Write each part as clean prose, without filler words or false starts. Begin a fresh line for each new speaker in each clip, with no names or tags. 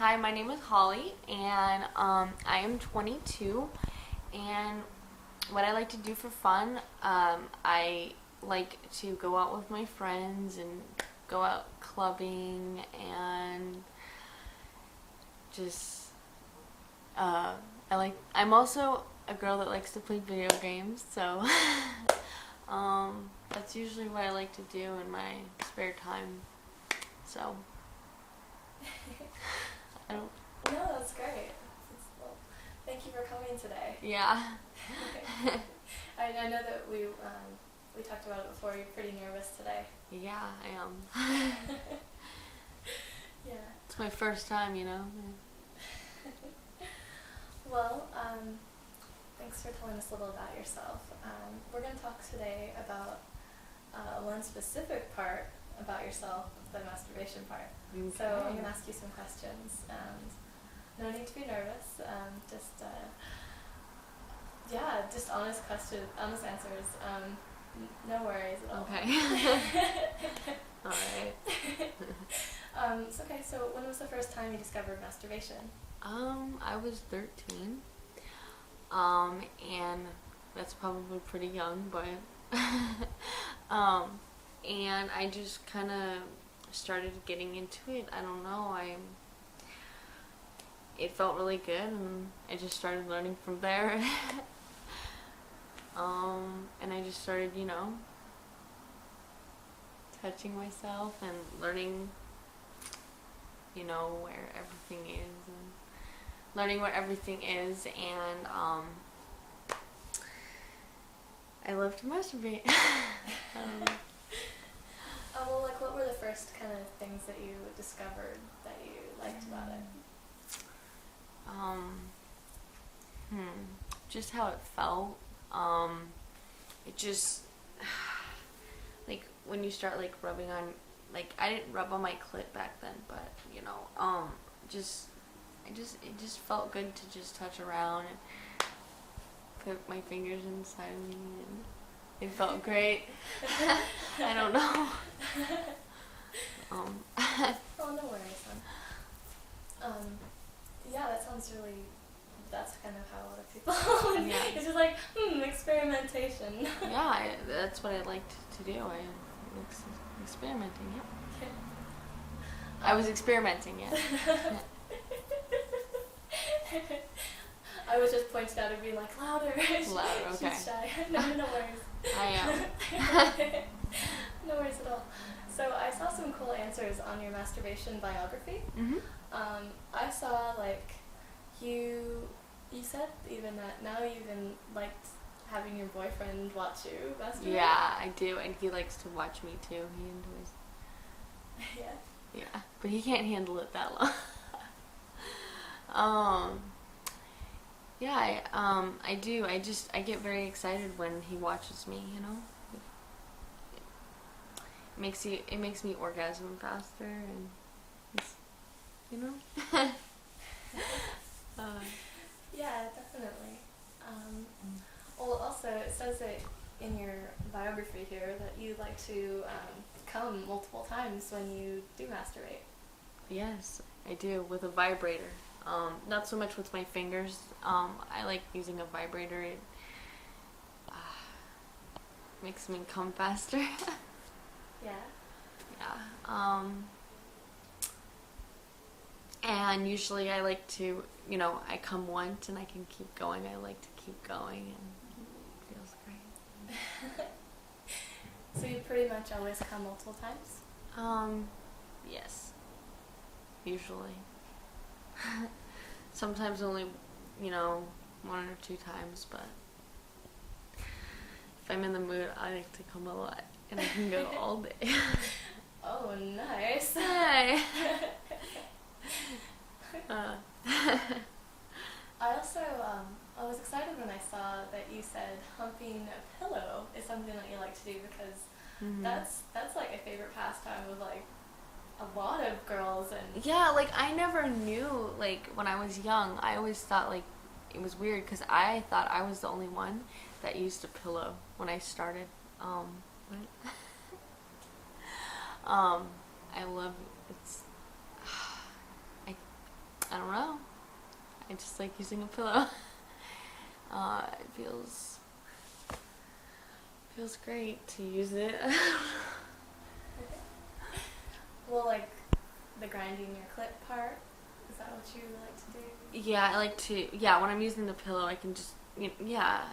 Hi, my name is Holly, and I am 22. And what I like to do for fun, I like to go out with my friends and go out clubbing and just I'm also a girl that likes to play video games, so that's usually what I like to do in my spare time. So I don't.
No, that's great. Well, thank you for coming today.
Yeah.
I know that we talked about it before. You're pretty nervous today.
Yeah, I am.
Yeah.
It's my first time, you know.
Well, thanks for telling us a little about yourself. We're going to talk today about one specific part about yourself, the masturbation part.
Okay.
So I'm going to ask you some questions, and no need to be nervous. Just honest questions, honest answers. No worries at all.
Okay. All right.
Okay. So when was the first time you discovered masturbation?
I was 13. And that's probably pretty young, but and I just kind of started getting into it. I don't know. It felt really good, and I just started learning from there. And I just started, touching myself and learning, where everything is, and learning what everything is, and I love to masturbate.
Well, what were the first kind of things that you discovered that you liked about it?
Just how it felt. It just, when you start, rubbing on, I didn't rub on my clit back then, but, it just felt good to just touch around and put my fingers inside of me, and it felt great. I don't know.
Oh, no worries, hon. Yeah, that sounds really, that's kind of how a lot of people,
Yeah.
It's just experimentation.
Yeah, that's what I liked to do. I was experimenting, yeah. I was experimenting, yeah.
I was just pointing out and being louder.
Louder, okay.
She's shy. No worries.
I am.
No worries at all. So I saw some cool answers on your masturbation biography.
Mm-hmm.
I saw you said even that now you even liked having your boyfriend watch you masturbate.
Yeah, I do, and he likes to watch me too. He enjoys.
Yeah.
Yeah, but he can't handle it that long. Yeah, I do. I get very excited when he watches me, It makes me orgasm faster, and
Yeah, definitely. Well, also it says that in your biography here that you like to come multiple times when you do masturbate.
Yes, I do, with a vibrator. Not so much with my fingers. I like using a vibrator. It makes me come faster.
Yeah.
Yeah. And usually I like to, I come once and I can keep going. I like to keep going, and it feels great.
So you pretty much always come multiple times?
Yes. Usually. Sometimes only, 1 or 2 times, but if I'm in the mood, I like to come a lot, and I can go all day.
Oh, nice.
Hi.
I also, I was excited when I saw that you said humping a pillow is something that you like to do because that's a favorite pastime of a lot of girls. And
yeah, I never knew, when I was young, I always thought it was weird because I thought I was the only one that used a pillow when I started. I love it's just like using a pillow. It feels great to use it.
Well, like the grinding your clit part, is that what you like to do?
Yeah, I like to. Yeah, when I'm using the pillow, I can just. Yeah.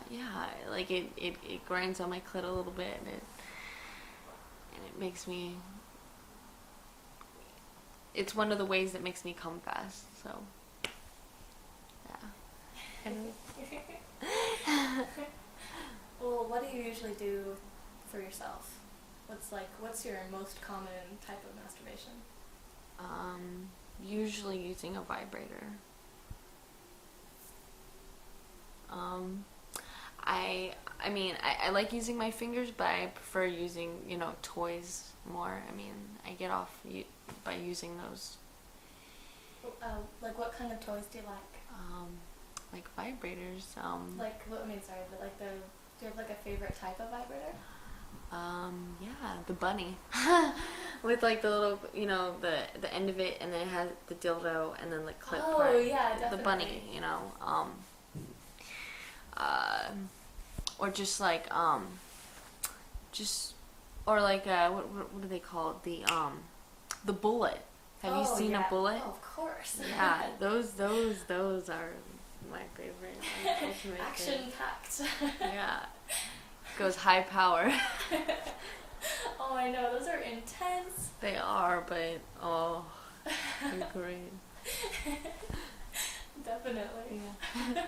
Like it grinds on my clit a little bit, and it makes me. It's one of the ways that makes me come fast. So. Yeah.
Well, what do you usually do for yourself? What's your most common type of masturbation?
Usually using a vibrator. I like using my fingers, but I prefer using, toys more. I mean, I get off by using those.
Like what kind of toys do you like?
Like vibrators.
Do you have like a favorite type of vibrator?
Yeah, the bunny. With like the little, the end of it, and then it has the dildo, and then the clip part.
Oh, yeah, definitely.
The bunny, or just like, or like, what do they call it? The bullet. Have you seen a bullet?
Oh, of course.
Yeah, those are my favorite.
Action-packed.
Yeah. Goes high power.
Oh, I know. Those are intense.
They are, but they're great.
Definitely.
Yeah.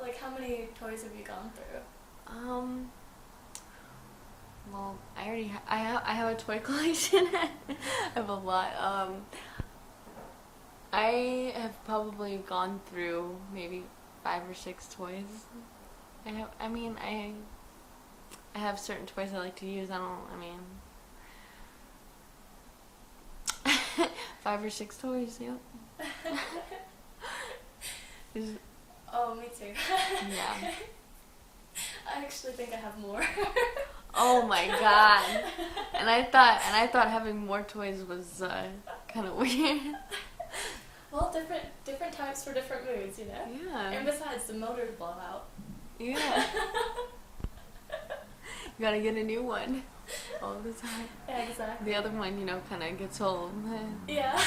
Like, how many toys have you gone through?
Well, I have a toy collection. I have a lot. I have probably gone through maybe 5 or 6 toys. I have certain toys I like to use. 5 or 6 toys, yep.
Oh, me too.
Yeah.
I actually think I have more.
Oh my god. And I thought having more toys was kind of weird.
Well, different types for different moods,
Yeah.
And besides, the motors blow out.
Yeah. You gotta get a new one all the time.
Yeah, exactly.
The other one, kind of gets old.
Yeah.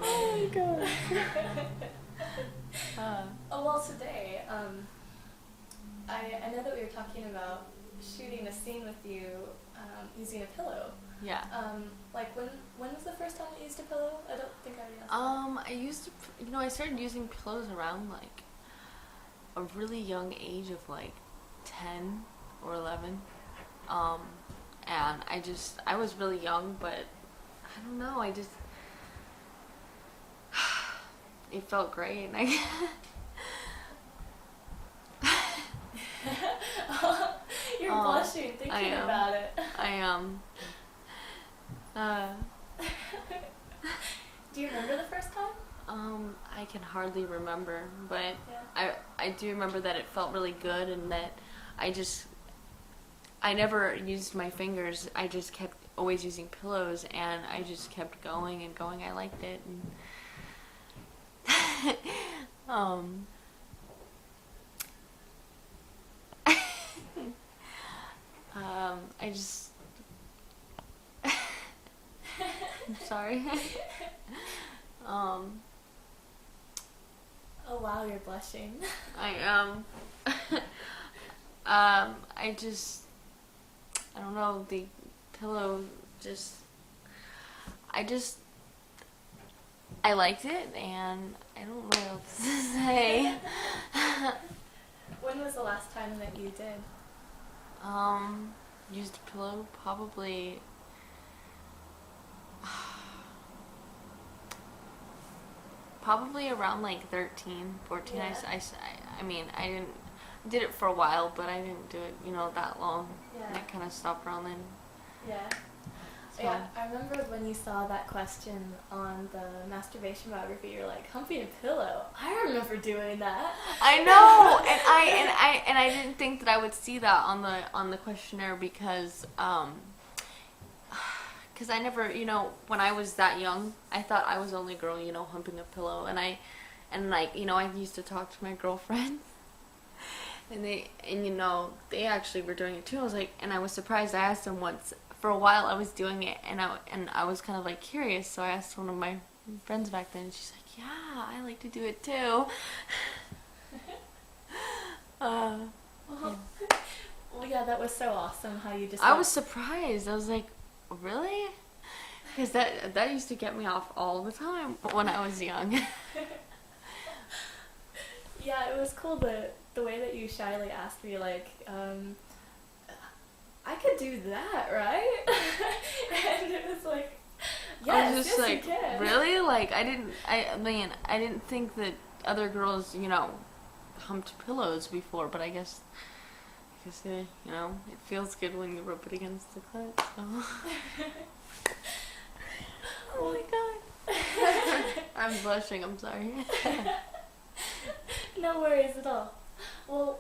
Oh my god.
Well, today, I know that we were talking about shooting a scene with you using a pillow.
Yeah.
Like when was the first time you used a pillow? I don't think I already asked.
I started using pillows around like a really young age of like 10 or 11. And I was really young, but I don't know, it felt great.
You're blushing thinking about it.
I am.
Do you remember the first time?
I can hardly remember, but
yeah.
I do remember that it felt really good, and that I never used my fingers. I just kept always using pillows, and I just kept going and going. I liked it. And I'm sorry.
Oh wow, you're blushing.
I am. I don't know, the pillow I liked it, and I don't know what else to say.
When was the last time that you did?
Used a pillow probably around like 13, 14.
Yeah.
I did it for a while, but I didn't do it, that long.
Yeah.
And I kind of stopped around then.
Yeah.
So.
Yeah, I remember when you saw that question on the masturbation biography, you're like, humping a pillow. I remember doing that.
I know, and I didn't think that I would see that on the questionnaire because because I never, when I was that young, I thought I was the only girl, humping a pillow, and like, I used to talk to my girlfriend, and they actually were doing it too. I was like, and I was surprised. I asked them once. For a while, I was doing it, and I was kind of like curious, so I asked one of my friends back then, and she's like, "Yeah, I like to do it too." Yeah.
Well, yeah, that was so awesome how you just.
I was surprised. I was like, "Really?" Because that used to get me off all the time when I was young.
Yeah, it was cool the way that you shyly asked me, like, I could do that, right? And it was like,
I was just
yes,
like,
you can.
really? Like, I didn't think that other girls, humped pillows before, but I guess it feels good when you rub it against the clit, so. Oh my god. I'm blushing, I'm sorry.
No worries at all. Well,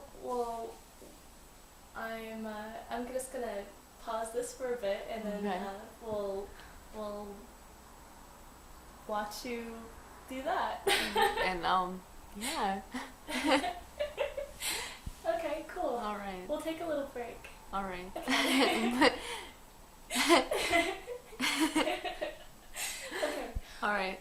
I'm just gonna pause this for a bit, and then
Okay.
We'll watch you do that.
And yeah.
Okay, cool.
All right.
We'll take a little break.
All right.
Okay.
All right.